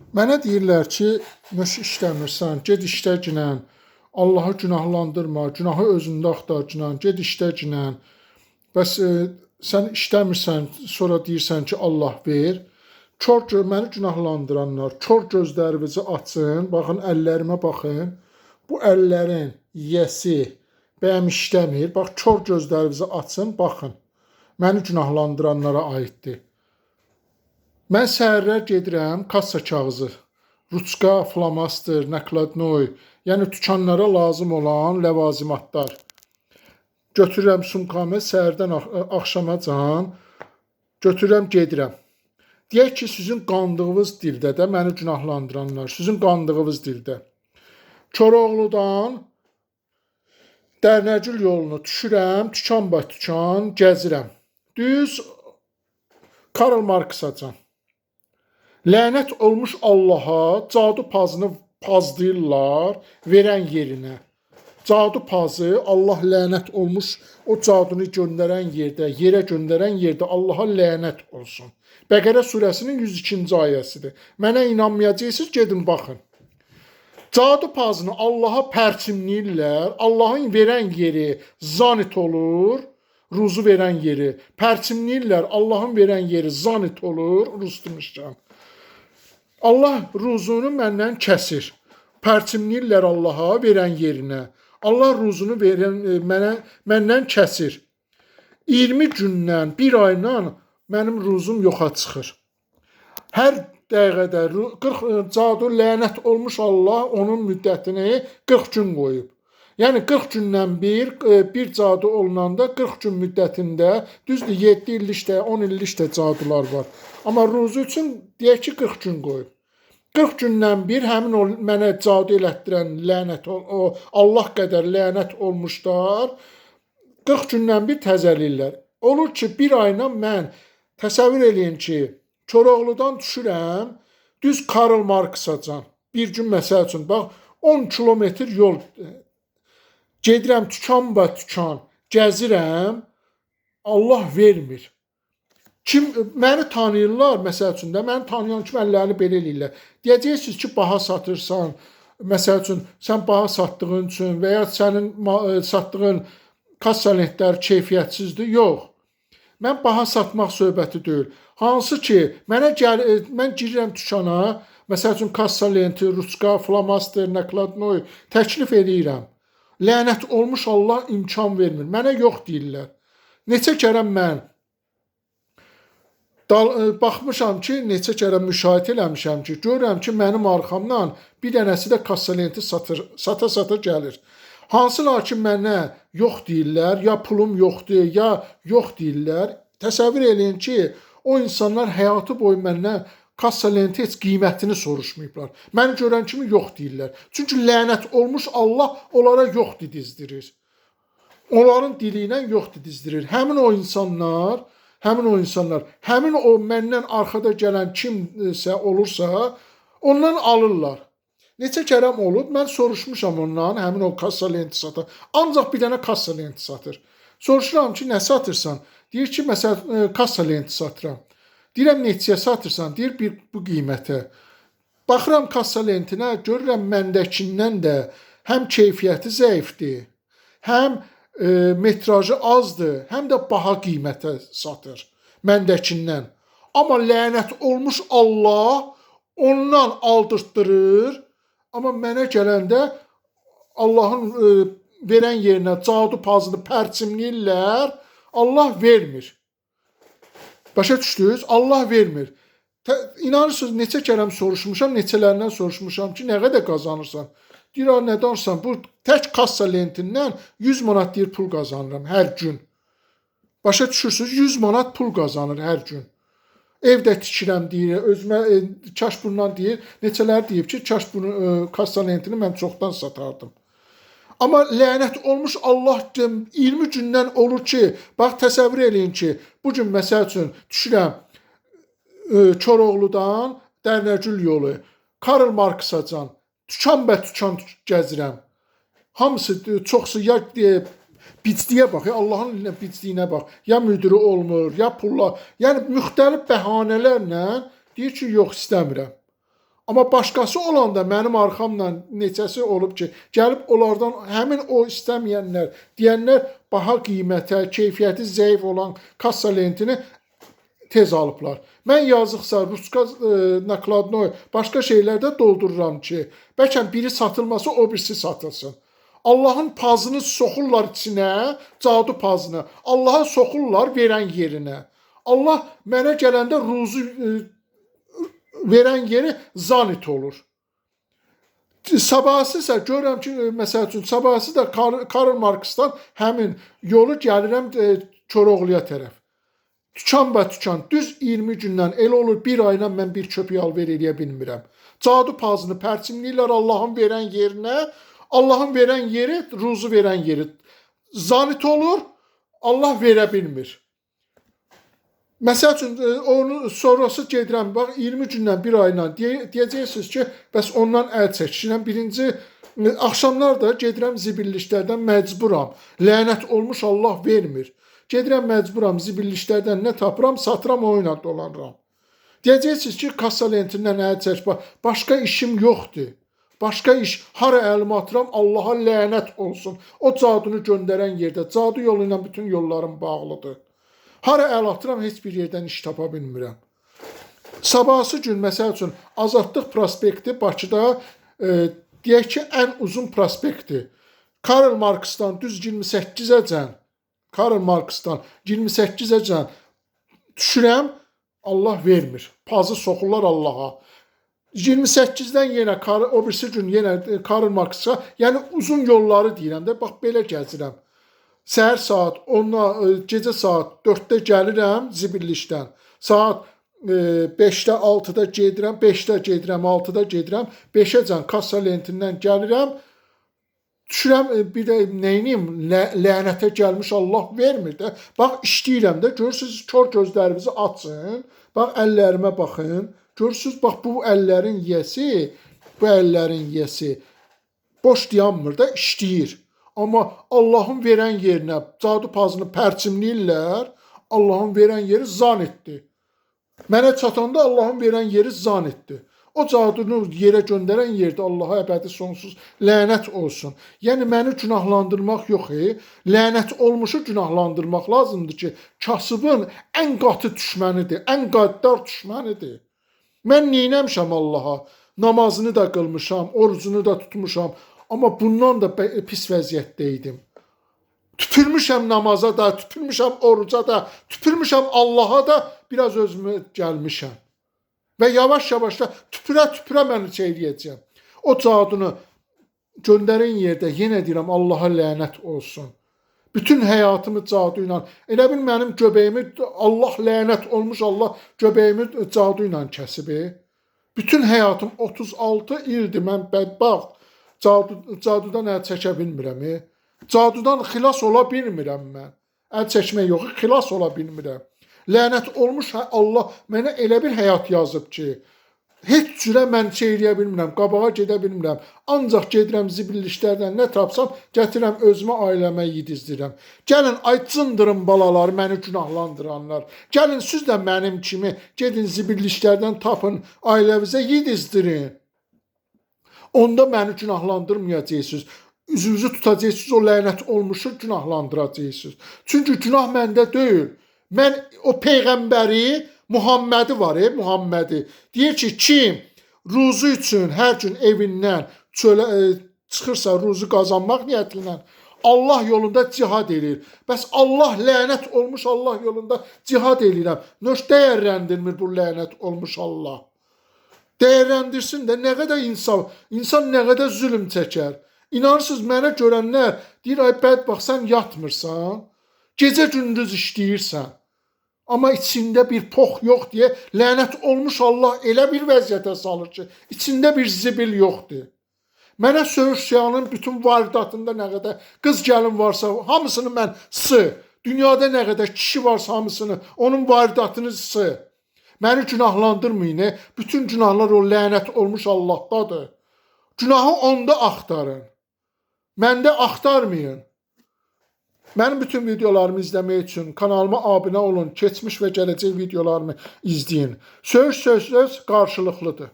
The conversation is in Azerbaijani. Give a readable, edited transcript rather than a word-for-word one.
Mənə deyirlər ki, nəş işləmirsən, get işləginən, Allahı günahlandırma, günahı özündə axtarginən, get işləginən. Bəs sən işləmirsən, sonra deyirsən ki, Allah ver. Məni günahlandıranlar, kör gözlərinizi açın, baxın əllərimə baxın. Bu əllərin yiyəsi bəyəm işləmir. Bax, kör gözlərinizi açın, baxın. Məni günahlandıranlara aiddir. Mən səhərlər gedirəm, kassa kağızı, ruçka, flamaster, nakladnoy, yəni dükanlara lazım olan ləvazimatlar. Götürürəm sumkamı səhərdən axşamacan, götürürəm, gedirəm. Deyək ki, sizin qandığınız dildə də məni günahlandıranlar, sizin qandığınız dildə. Koroğludan Dərnəcül yolunu düşürəm, dükan gəzirəm. Düz Karl Marksacan. Lənət olmuş Allaha cadu pazını pazlayırlar verən yerinə. Cadu pazı Allah lənət olmuş o cadunu göndərən yerdə, yerə göndərən yerdə Allaha lənət olsun. Bəqərə surəsinin 102-ci ayəsidir. Mənə inanmayacaqsınız, gedin baxın. Cadu pazını Allaha pərçimləyirlər. Allahın verən yeri zanit olur. Ruzu verən yeri pərçimləyirlər. Allahın verən yeri zanit olur. Rus demişəm. Allah ruzunu məndən kəsir. Pərçimləyirlər Allaha verən yerinə. Allah ruzunu məndən kəsir. 20 gündən, bir ayla mənim ruzum yoxa çıxır. Hər dəqiqədə 40 cadu lənət olmuş Allah onun müddətini 40 gün qoyub. Yəni 40 gündən bir cadu olunanda 40 gün müddətində düzdür 7 illik də 10 illik də cadular var. Amma ruzu üçün deyək ki 40 gün qoyub. 40 gündən bir həmin o mənə cadu elətdirən lənət o Allah qədər lənət olmuşlar. 40 gündən bir təzəlirlər. Olur ki bir ayla mən təsəvvür eləyin ki Koroğludan düşürəm düz Karl Marksacan. Bir gün məsəl üçün bax 10 kilometr yol gedirəm dükan gəzirəm. Allah vermir. Kim məni tanıyırlar, məsəl üçün də məni tanıyan kimi əllərini belə eləyirlər. Deyəcəksiniz ki, baha satırsan, məsəl üçün sən baha satdığın üçün və ya sənin satdığın kassa lentləri keyfiyyətsizdir. Yox. Mən baha satmaq söhbəti deyil. Hansı ki, mən girirəm dükana, məsəl üçün kassa lenti, ruçka, flamaster, nakladnoy təklif edirəm. Lənət olmuş Allah imkan vermir. Mənə yox deyirlər. Neçə kərə mən baxmışam ki, neçə kərə müşahidə eləmişəm ki, görürəm ki, mənim arxamdan bir dənəsi də kassa lenti sata gəlir. Hansılar ki, mənə yox deyirlər, ya pulum yoxdur, ya yox deyirlər. Təsəvvür eləyin ki, o insanlar həyatı boyu məndən kassa lenti heç qiymətini soruşmayıblar. Məni görən kimi yox deyirlər. Çünki lənət olmuş Allah onlara yox didizdirir. Onların dili ilə yox didizdirir. Həmin o insanlar, həmin o məndən arxada gələn kimsə olursa, ondan alırlar. Neçə kərəm olub, mən soruşmuşam ondan, həmin o kassa lenti satır. Ancaq bir dənə kassa lenti satır. Soruşuram ki, nə satırsan? Deyir ki, məsələn, kassa lenti satıram. Deyirəm, neçəyə satırsan? Deyir, bu qiymətə. Baxıram kassa lentinə, görürəm məndəkindən də həm keyfiyyəti zəifdir, həm metrajı azdır, həm də baha qiymətə satır məndəkindən. Amma lənət olmuş Allah ondan aldırtdırır. Amma mənə gələndə Allahın verən yerinə cadu pazını pərçimləyirlər. Allah vermir. Başa düşdünüz? Allah vermir. İnanırsınız, neçə kərəm soruşmuşam, neçələrindən soruşmuşam ki, nə qədər qazanırsan? Deyir, nə danırsan, bu tək kassa lentindən 100 manat deyir pul qazanıram hər gün. Başa düşürsünüz, 100 manat pul qazanır hər gün. Evdə tikirəm deyir, özümə kaş bundan deyir, neçələr deyib ki, kaş bunu kassa lentini mən çoxdan satardım. Amma lənət olmuş Allah 20 gündən olur ki, bax təsəvvür eləyin ki, bu gün məsəl üçün düşürəm Koroğludan Dərnəcül yolu, Karl Marksacan, dükan gəzirəm. Hamısı çoxsu ya Piçliyə bax, ya Allahın piçliyinə bax. Ya müdürü olmur, ya pulla. Yəni müxtəlif bəhanələrlə deyir ki, yox istəmirəm. Amma başqası olanda mənim arxamdan neçəsi olub ki, gəlib onlardan həmin o istəməyənlər, deyənlər baha qiymətə, keyfiyyəti zəif olan kassa lentini tez alıblar. Mən yazıqsa Ruska nakladnoy başqa şeylərdə doldururam ki, bəlkə biri satılmasa o birisi satılsın. Allahın pazını soxurlar içinə, cadu pazını. Allaha soxurlar verən yerinə. Allah mənə gələndə ruzu verən yeri zanit olur. Sabahsı isə görürəm ki, məsəl üçün sabahsı da Karl Marksdan həmin yolu gəlirəm Koroğluya tərəf. Tükan və tükan düz 20 gündən elə olur bir ayla mən bir köpük alver eləyə bilmirəm. Cadu pazını pərçimləyirlər Allahın verən yerinə. Allahın verən yeri, ruzu verən yeri zanit olur, Allah verə bilmir. Məsəl üçün, onu sonrası gedirəm, bax 20 gündən bir ayla deyəcəksiniz ki, bəs ondan əl çəkişirəm. Birinci, axşamlar da gedirəm zibilliklərdən məcburam. Lənət olmuş Allah vermir. Gedirəm məcburam zibilliklərdən nə tapıram, satıram, oyuna dolanıram. Deyəcəksiniz ki, kassa lentindən əl çək, başqa işim yoxdur. Başqa iş, hara əlimi atıram, Allaha lənət olsun. O cadunu göndərən yerdə, cadu yolu ilə bütün yollarım bağlıdır. Hara əl atıram, heç bir yerdən iş tapa bilmirəm. Sabahsı gün, məsəl üçün, Azadlıq prospekti Bakıda, deyək ki, ən uzun prospekti. Karl Marksdan düz 28-əcən, Karl Marksdan 28-əcən düşürəm, Allah vermir. Pazı soxurlar Allaha. 28-dən yenə o birisi gün yenə Karl Marks'a, yəni uzun yolları deyirəm də, bax belə gəzirəm. Səhər saat 10-da, gecə saat 4-də gəlirəm zibillikdən. Saat 5-də, 6-da gedirəm, 5-də gedirəm, 6-da gedirəm, 5-əcən kassa lentindən gəlirəm. Düşürəm, bir də neyniyim, lənətə gəlmiş Allah vermir də. Bax, işləyirəm də, görürsünüz, kör gözlərinizi açın, bax, əllərimə baxın. Görürsünüz, bax, bu əllərin yiyəsi boş dayanmır da, işləyir. Amma Allahın verən yerinə cadu pazını pərçimləyirlər, Allahın verən yeri zanitdir. Mənə çatanda Allahın verən yeri zanitdir. O cadunu yerə göndərən yerdə Allaha əbədi sonsuz lənət olsun. Yəni, məni günahlandırmaq yox, lənət olmuşu günahlandırmaq lazımdır ki, kasıbın ən qatı düşmənidir, ən qəddar düşmənidir. Mən neynəmişəm Allaha? Namazını da qılmışam, orucunu da tutmuşam. Amma bundan da pis vəziyyətdə idim. Tüpürmüşəm namaza da, tüpürmüşəm oruca da, tüpürmüşəm Allaha da, biraz özümü gəlmişəm. Və yavaş-yavaş da tüpürə məni çeyləyəcəm. O cadunu göndərən yerdə yenə deyirəm, Allaha lənət olsun. Bütün həyatımı cadu ilə, elə bil mənim göbəyimi, Allah lənət olmuş, Allah göbəyimi cadu ilə kəsib. Bütün həyatım 36 ildir mən bədbaxt, cadudan əl çəkə bilmirəm. Cadudan xilas ola bilmirəm mən. Əl çəkmək yox, xilas ola bilmirəm. Lənət olmuş Allah mənə elə bir həyat yazıb ki, heç cürə mən eləyə bilmirəm, qabağa gedə bilmirəm. Ancaq gedirəm zibilliklərdən nə tapsam, gətirəm özümə, ailəmə yedizdirəm. Gəlin, ay cındırın balaları, məni günahlandıranlar. Gəlin, siz də mənim kimi gedin zibilliklərdən tapın, ailəvizə yedizdirin. Onda məni günahlandırmayacaqsınız. Üzünüzü tutacaqsınız, o lənət olmuşu günahlandıracaqsınız. Çünki günah məndə deyil. Mən o peyğəmbəri, Muhammədi var, Muhammədi. Deyir ki, kim ruzu üçün hər gün evindən çölə çıxırsa, ruzu qazanmaq niyyətilə Allah yolunda cihad edir. Bəs Allah lənət olmuş Allah yolunda cihad edirəm. Nöş dəyərləndirmir bu lənət olmuş Allah. Dəyərləndirsin də nə qədər insan nə qədər zülm çəkər. İnanırsınız, mənə görənlər deyir, ay bədbaxt, sən yatmırsan, gecə gündüz işləyirsən. Amma içində bir pox yox deyə lənət olmuş Allah elə bir vəziyyətə salır ki, içində bir zibil yoxdur. Mənə Söğüşyanın bütün varidatında nə qədər qız gəlin varsa, hamısını mən dünyada nə qədər kişi varsa hamısını, onun varidatını Məni günahlandırmayın, bütün günahlar o lənət olmuş Allahdadır. Günahı onda axtarın, məndə axtarmayın. Mənim bütün videolarımı izləmək üçün kanalıma abunə olun, keçmiş və gələcək videolarımı izləyin. Söz qarşılıqlıdır.